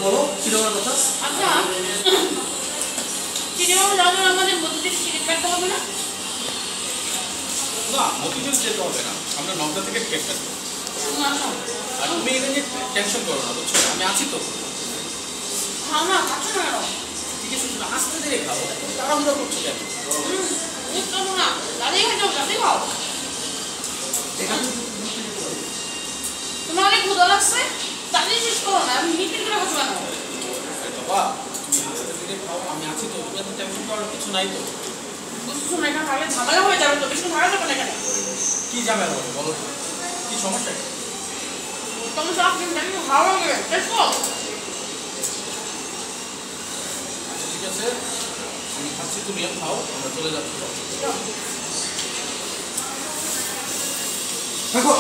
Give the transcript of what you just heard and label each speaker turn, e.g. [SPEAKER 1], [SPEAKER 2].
[SPEAKER 1] বলো সিনেমার কথা।
[SPEAKER 2] আচ্ছা সিনেমা যাওয়ার আমাদের মধ্যে টিকিট কাটতে হবে না?
[SPEAKER 1] না মতিঝিল যেতে হবে না, আমরা নগদা থেকে টিকিট কাটবো। আর তুমি এটা নিয়ে টেনশন করো না, বুঝছো? আমি আছি তো।
[SPEAKER 2] খাও না, খাচ্ছ না কেন?
[SPEAKER 1] ঠিক আছে, তুমি আস্তে ধীরে খাও, তাড়াহুড়ো করছো কেন?
[SPEAKER 2] বুঝতে না, দাদি খাও, দাদি খাও। তোমার অনেক ক্ষুধা লাগছে, দাদি শেষ করো না, আমি মিটিং করে খাচ্ছ কেন?
[SPEAKER 1] বাবা তুমি আস্তে ধীরে খাও, আমি আছি তো, তুমি এত টেনশন করার কিছু নাই তো।
[SPEAKER 2] বুঝছো না, এখানে থাকলে ঝামেলা হয়ে যাবে তো, বেশি থাকা যাবে না এখানে।
[SPEAKER 1] কি ঝামেলা হবে বলো তো, কি সমস্যা?
[SPEAKER 2] তোমার সব দিন দেখি ভালো লাগে, দেখো।
[SPEAKER 1] আচ্ছা ঠিক আছে, আমি খাচ্ছি, তুমিও খাও, আমরা চলে যাচ্ছি। দেখো